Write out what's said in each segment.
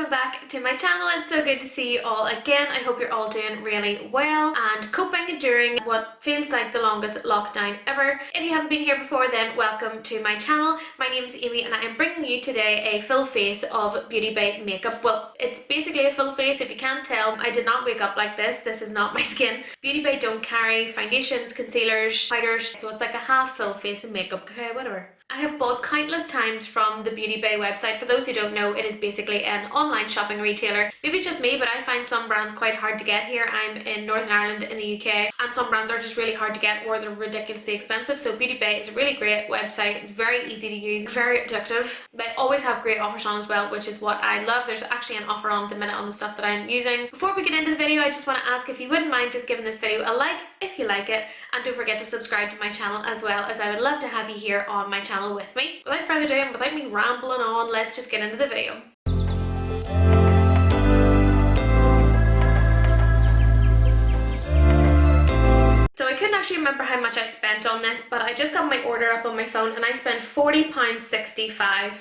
welcome back to my channel. It's so good to see you all again. I hope you're all doing really well and coping during what feels like the longest lockdown ever. If you haven't been here before, then welcome to my channel. My name is Amy and I am bringing you today a full face of Beauty Bay makeup. Well, it's basically a full face. If you can't tell, I did not wake up like this. This is not my skin. Beauty Bay don't carry foundations, concealers, powders, so it's like a half full face of makeup. Okay, whatever. I have bought countless times from the Beauty Bay website. For those who don't know, it is basically an online shopping retailer. Maybe it's just me, but I find some brands quite hard to get here. I'm in Northern Ireland in the UK, and some brands are just really hard to get or they're ridiculously expensive. So Beauty Bay is a really great website. It's very easy to use, very addictive. They always have great offers on as well, which is what I love. There's actually an offer on at the minute on the stuff that I'm using. Before we get into the video, I just want to ask if you wouldn't mind just giving this video a like if you like it, and don't forget to subscribe to my channel as well, as I would love to have you here on my channel with me. Without further ado and without me rambling on, let's just get into the video. So I couldn't actually remember how much I spent on this, but I just got my order up on my phone and I spent £40.65.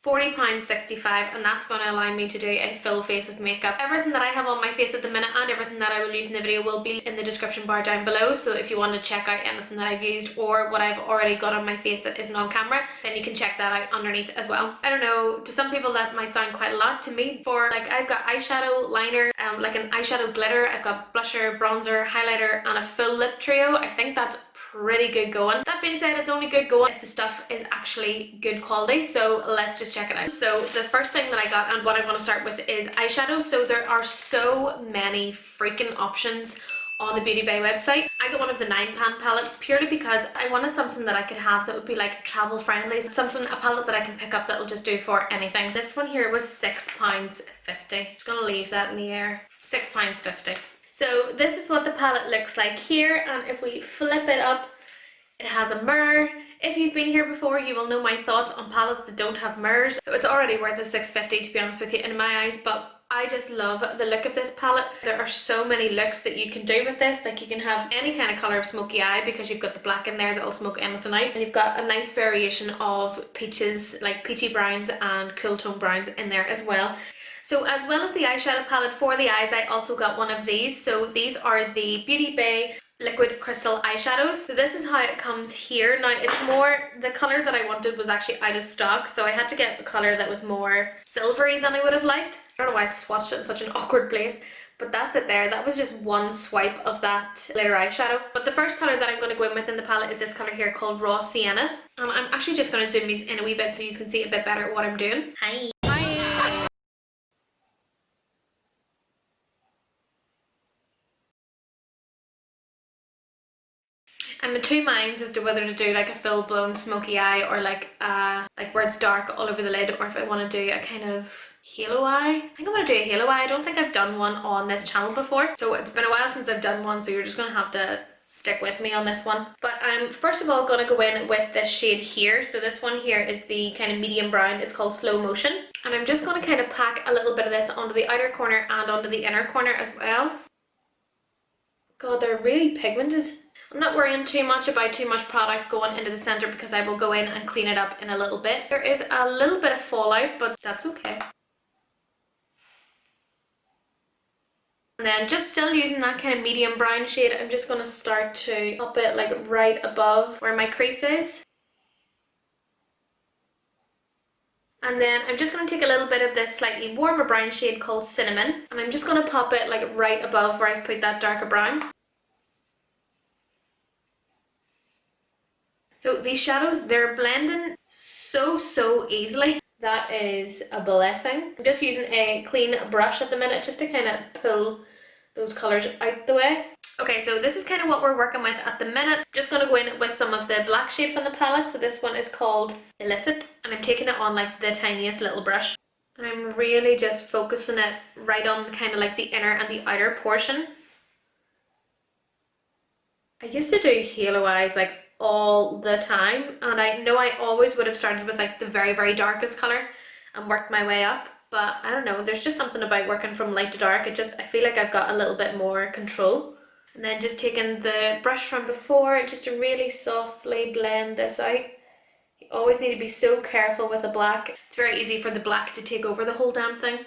£40.65, and that's going to allow me to do a full face of makeup. Everything that I have on my face at the minute and everything that I will use in the video will be in the description bar down below, so if you want to check out anything that I've used or what I've already got on my face that isn't on camera, then you can check that out underneath as well. I don't know, to some people that might sound quite a lot. To me, for like, I've got eyeshadow, liner, like an eyeshadow glitter, I've got blusher, bronzer, highlighter and a full lip trio. I think that's pretty good going. That being said, it's only good going if the stuff is actually good quality, so let's just check it out. So the first thing that I got and what I want to start with is eyeshadow. So there are so many freaking options on the Beauty Bay website. I got one of the 9-pan palettes purely because I wanted something that I could have that would be like travel friendly, something, a palette that I can pick up that will just do for anything. This one here was £6.50. Just gonna leave that in the air. £6.50. So this is what the palette looks like here, and if we flip it up, it has a mirror. If you've been here before, you will know my thoughts on palettes that don't have mirrors. So it's already worth the £6.50 to be honest with you in my eyes, but I just love the look of this palette. There are so many looks that you can do with this. Like, you can have any kind of colour of smoky eye because you've got the black in there that'll smoke anything out, and you've got a nice variation of peaches, like peachy browns and cool tone browns in there as well. So as well as the eyeshadow palette for the eyes, I also got one of these. So these are the Beauty Bay liquid crystal eyeshadows. So this is how it comes here. Now it's more, the colour that I wanted was actually out of stock, so I had to get the colour that was more silvery than I would have liked. I don't know why I swatched it in such an awkward place, but that's it there. That was just one swipe of that glitter eyeshadow. But the first colour that I'm going to go in with in the palette is this colour here called Raw Sienna. And I'm actually just going to zoom these in a wee bit so you can see a bit better what I'm doing. Hi. I'm in two minds as to whether to do like a full-blown smoky eye or like where it's dark all over the lid, or if I want to do a kind of halo eye. I think I want to do a halo eye. I don't think I've done one on this channel before, so it's been a while since I've done one, so you're just gonna have to stick with me on this one. But I'm first of all gonna go in with this shade here. So this one here is the kind of medium brown. It's called Slow Motion, and I'm just gonna kind of pack a little bit of this onto the outer corner and onto the inner corner as well. God, they're really pigmented. I'm not worrying too much about too much product going into the centre because I will go in and clean it up in a little bit. There is a little bit of fallout, but that's okay. And then just still using that kind of medium brown shade, I'm just going to start to pop it like right above where my crease is. And then I'm just going to take a little bit of this slightly warmer brown shade called Cinnamon, and I'm just going to pop it like right above where I've put that darker brown. So these shadows, they're blending so easily. That is a blessing. I'm just using a clean brush at the minute just to kind of pull those colours out the way. Okay, so this is kind of what we're working with at the minute. I'm just going to go in with some of the black shade from the palette. So this one is called Illicit, and I'm taking it on like the tiniest little brush. And I'm really just focusing it right on kind of like the inner and the outer portion. I used to do halo eyes like all the time, and I know I always would have started with like the very darkest colour and worked my way up, but I don't know, there's just something about working from light to dark. It just, I feel like I've got a little bit more control. And then just taking the brush from before just to really softly blend this out. You always need to be so careful with the black. It's very easy for the black to take over the whole damn thing.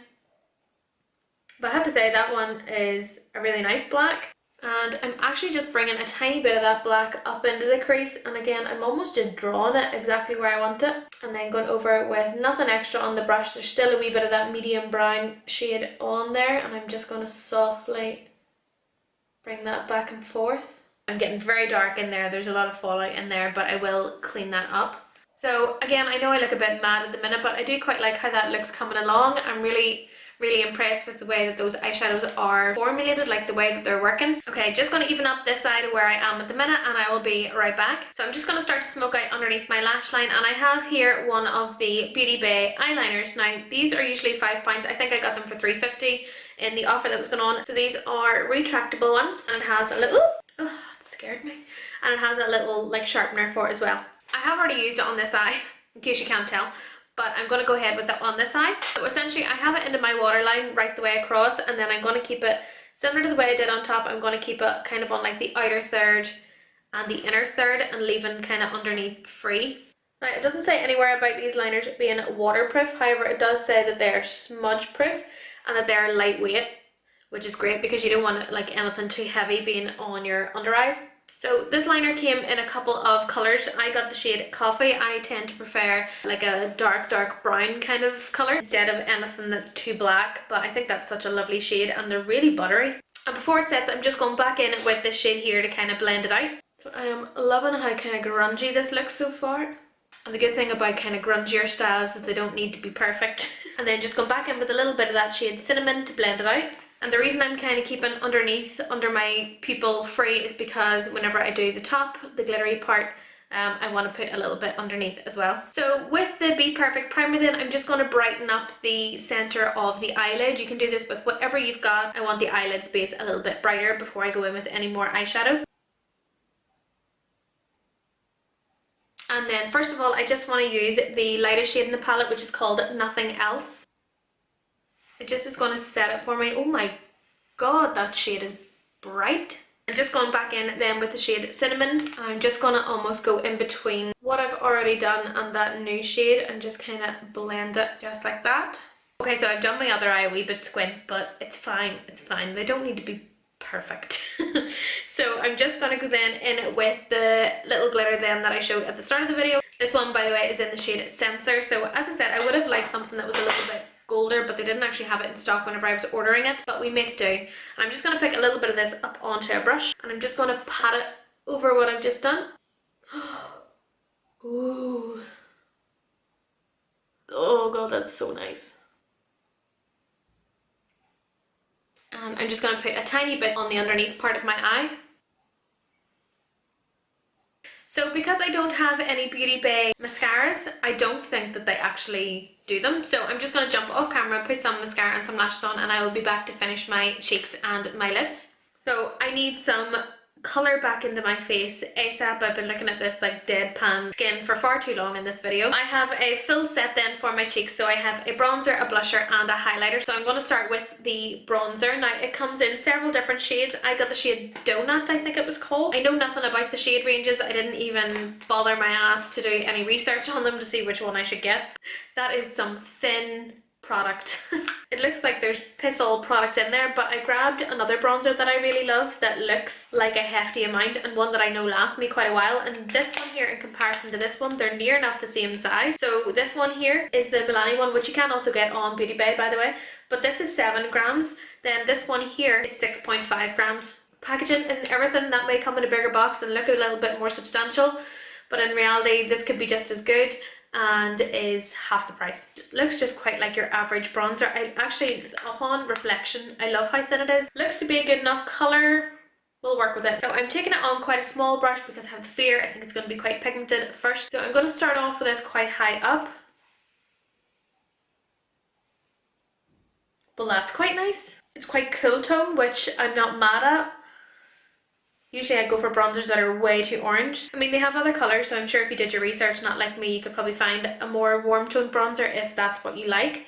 But I have to say that one is a really nice black. And I'm actually just bringing a tiny bit of that black up into the crease, and again I'm almost just drawing it exactly where I want it, and then going over it with nothing extra on the brush. There's still a wee bit of that medium brown shade on there, and I'm just going to softly bring that back and forth. I'm getting very dark in there, there's a lot of fallout in there, but I will clean that up. So again, I know I look a bit mad at the minute, but I do quite like how that looks coming along. I'm really impressed with the way that those eyeshadows are formulated, like the way that they're working. Okay, just going to even up this side where I am at the minute, and I will be right back. So I'm just going to start to smoke out underneath my lash line, and I have here one of the Beauty Bay eyeliners. Now these are usually £5. I think I got them for £3.50 in the offer that was going on. So these are retractable ones, and it has a little, oh, it scared me, and it has a little like sharpener for it as well. I have already used it on this eye, in case you can't tell, but I'm going to go ahead with it on this eye. So essentially I have it into my waterline right the way across, and then I'm going to keep it similar to the way I did on top. I'm going to keep it kind of on like the outer third and the inner third, and leaving kind of underneath free. Now it doesn't say anywhere about these liners being waterproof, however it does say that they're smudge proof and that they're lightweight, which is great because you don't want like anything too heavy being on your under eyes. So this liner came in a couple of colours. I got the shade Coffee. I tend to prefer like a dark brown kind of colour instead of anything that's too black, but I think that's such a lovely shade and they're really buttery. And before it sets, I'm just going back in with this shade here to kind of blend it out. So I am loving how kind of grungy this looks so far. And the good thing about kind of grungier styles is they don't need to be perfect. And then just going back in with a little bit of that shade Cinnamon to blend it out. And the reason I'm kind of keeping underneath, under my pupil free, is because whenever I do the top, the glittery part, I want to put a little bit underneath as well. So with the Be Perfect primer then, I'm just going to brighten up the centre of the eyelid. You can do this with whatever you've got. I want the eyelid space a little bit brighter before I go in with any more eyeshadow. And then first of all, I just want to use the lightest shade in the palette, which is called Nothing Else. It just is going to set it for me. Oh my god, that shade is bright. I'm just going back in then with the shade Cinnamon. I'm just going to almost go in between what I've already done and that new shade and just kind of blend it just like that. Okay, so I've done my other eye a wee bit squint, but it's fine, it's fine. They don't need to be perfect. So I'm just going to go then in with the little glitter then that I showed at the start of the video. This one, by the way, is in the shade Sensor. So as I said, I would have liked something that was a little bit golder, but they didn't actually have it in stock whenever I was ordering it, but we make do. And I'm just going to pick a little bit of this up onto a brush, and I'm just going to pat it over what I've just done. Ooh. Oh god, that's so nice. And I'm just going to put a tiny bit on the underneath part of my eye. So because I don't have any Beauty Bay mascaras, I don't think that they actually do them. So I'm just going to jump off camera, put some mascara and some lashes on, and I will be back to finish my cheeks and my lips. So I need some colour back into my face ASAP. I've been looking at this like deadpan skin for far too long in this video. I have a full set then for my cheeks. So I have a bronzer, a blusher and a highlighter. So I'm going to start with the bronzer. Now it comes in several different shades. I got the shade Donut, I think it was called. I know nothing about the shade ranges. I didn't even bother my ass to do any research on them to see which one I should get. That is some thin product. It looks like there's piss all product in there, but I grabbed another bronzer that I really love that looks like a hefty amount and one that I know lasts me quite a while, and this one here in comparison to this one, they're near enough the same size. So this one here is the Milani one, which you can also get on Beauty Bay, by the way, but this is 7 grams. Then this one here is 6.5 grams. Packaging isn't everything. That may come in a bigger box and look a little bit more substantial, but in reality this could be just as good and is half the price. It looks just quite like your average bronzer. I actually, upon reflection, I love how thin it is. Looks to be a good enough colour. We'll work with it. So I'm taking it on quite a small brush because I have the fear. I think it's going to be quite pigmented at first. So I'm going to start off with this quite high up. Well, that's quite nice. It's quite cool tone, which I'm not mad at. Usually I go for bronzers that are way too orange. I mean, they have other colours, so I'm sure if you did your research, not like me, you could probably find a more warm tone bronzer if that's what you like.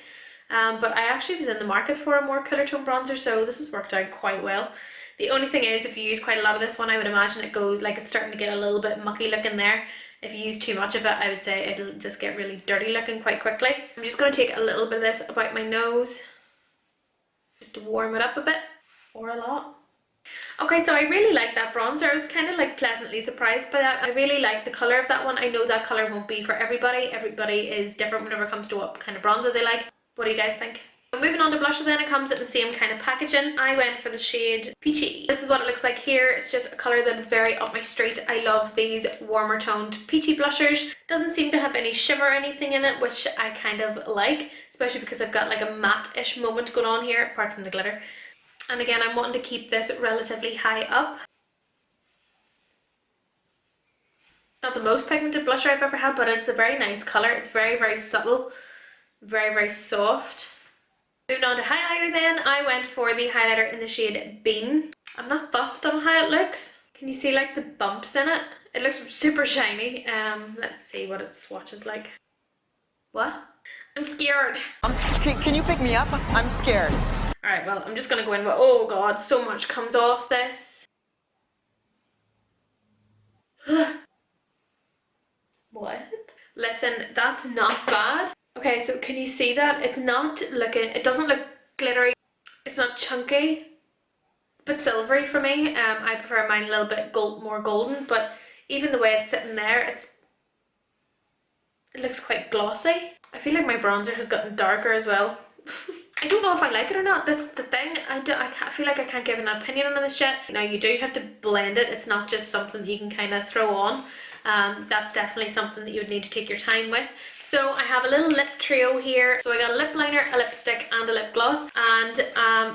But I actually was in the market for a more colour tone bronzer, so this has worked out quite well. The only thing is, if you use quite a lot of this one, I would imagine it goes, like it's starting to get a little bit mucky looking there. If you use too much of it, I would say it'll just get really dirty looking quite quickly. I'm just going to take a little bit of this about my nose. just to warm it up a bit, or a lot. Okay, so I really like that bronzer. I was kind of like pleasantly surprised by that. I really like the colour of that one. I know that colour won't be for everybody. Everybody is different whenever it comes to what kind of bronzer they like. What do you guys think? Moving on to blusher then, it comes in the same kind of packaging. I went for the shade Peachy. This is what it looks like here. It's just a colour that is very up my street. I love these warmer toned peachy blushers. Doesn't seem to have any shimmer or anything in it, which I kind of like, especially because I've got like a matte-ish moment going on here, apart from the glitter. And again, I'm wanting to keep this relatively high up. It's not the most pigmented blusher I've ever had, but it's a very nice colour. It's very, very subtle, very, very soft. Moving on to highlighter then, I went for the highlighter in the shade Bean. I'm not fussed on how it looks. Can you see like the bumps in it? It looks super shiny. Let's see what its swatch is like. What? I'm scared. Can you pick me up? I'm scared. Alright, well, I'm just gonna go in with, oh god, so much comes off this. What? Listen, that's not bad. Okay, so can you see that? It's not looking, it doesn't look glittery. It's not chunky. It's a bit silvery for me. I prefer mine a little bit more golden, but even the way it's sitting there, it looks quite glossy. I feel like my bronzer has gotten darker as well. I don't know if I like it or not. That's the thing. I feel like I can't give an opinion on this yet. Now you do have to blend it. It's not just something that you can kind of throw on. That's definitely something that you would need to take your time with. So I have a little lip trio here. So I got a lip liner, a lipstick, and a lip gloss. And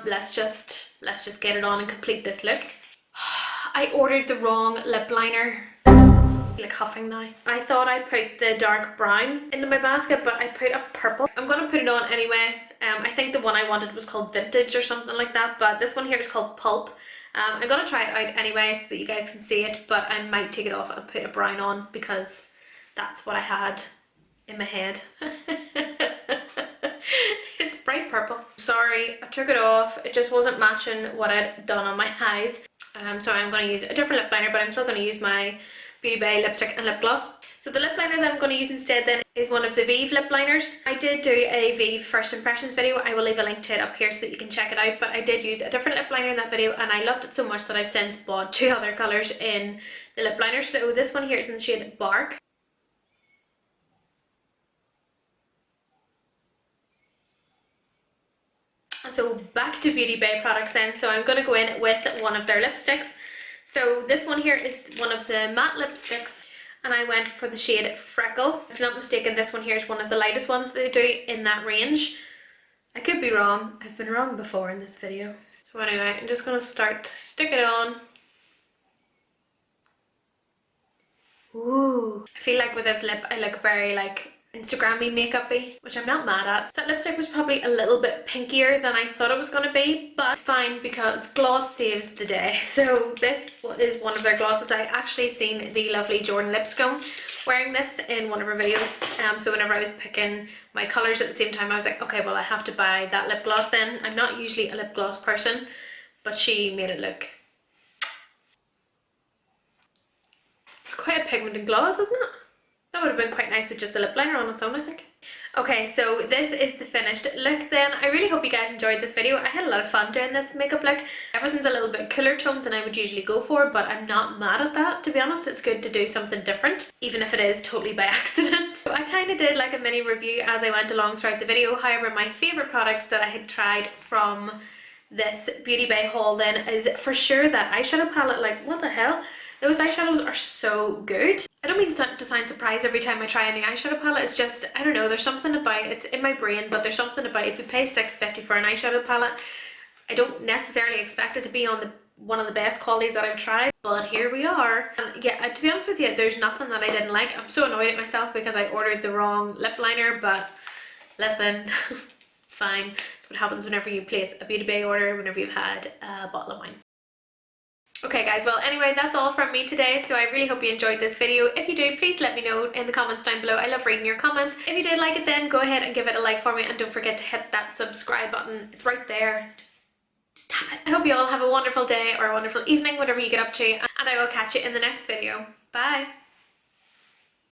let's just get it on and complete this look. I ordered the wrong lip liner. Like huffing now. I thought I put the dark brown into my basket, but I put a purple. I'm gonna put it on anyway. I think the one I wanted was called Vintage or something like that, but this one here is called Pulp. I'm gonna try it out anyway so that you guys can see it, but I might take it off and put a brown on because that's what I had in my head. It's bright purple. Sorry, I took it off. It just wasn't matching what I'd done on my eyes. So I'm gonna use a different lip liner, but I'm still gonna use my Beauty Bay lipstick and lip gloss. So the lip liner that I'm going to use instead then is one of the Vive lip liners. I did do a Vive first impressions video. I will leave a link to it up here so that you can check it out, but I did use a different lip liner in that video and I loved it so much that I've since bought 2 other colours in the lip liner. So this one here is in the shade Bark. And so back to Beauty Bay products then. So I'm going to go in with one of their lipsticks. So this one here is one of the matte lipsticks and I went for the shade Freckle. If I'm not mistaken, this one here is one of the lightest ones that they do in that range. I could be wrong. I've been wrong before in this video. So anyway, I'm just going to start to stick it on. Ooh. I feel like with this lip I look very like Instagram-y makeup-y, which I'm not mad at. That lipstick was probably a little bit pinkier than I thought it was going to be, but it's fine because gloss saves the day. So this is one of their glosses. I actually seen the lovely Jordan Lipscomb wearing this in one of her videos. So whenever I was picking my colours at the same time, I was like, okay, well I have to buy that lip gloss then. I'm not usually a lip gloss person, but she made it look. It's quite a pigmented gloss, isn't it? That would have been quite nice with just the lip liner on its own, I think. Okay, so this is the finished look then. I really hope you guys enjoyed this video. I had a lot of fun doing this makeup look. Everything's a little bit cooler toned than I would usually go for, but I'm not mad at that, to be honest. It's good to do something different, even if it is totally by accident. So I kind of did like a mini review as I went along throughout the video. However, my favourite products that I had tried from this Beauty Bay haul then is for sure that eyeshadow palette. Like, what the hell? Those eyeshadows are so good. I don't mean to sound surprised every time I try a new eyeshadow palette. It's just, I don't know, there's something about, it's in my brain, but there's something about if you pay $6.50 for an eyeshadow palette, I don't necessarily expect it to be on one of the best qualities that I've tried, but here we are. And yeah, to be honest with you, there's nothing that I didn't like. I'm so annoyed at myself because I ordered the wrong lip liner, but listen, it's fine. It's what happens whenever you place a Beauty Bay order, whenever you've had a bottle of wine. Okay guys, well anyway, that's all from me today, so I really hope you enjoyed this video. If you do, please let me know in the comments down below. I love reading your comments. If you did like it then, go ahead and give it a like for me, and don't forget to hit that subscribe button. It's right there. Just tap it. I hope you all have a wonderful day or a wonderful evening, whatever you get up to, and I will catch you in the next video. Bye!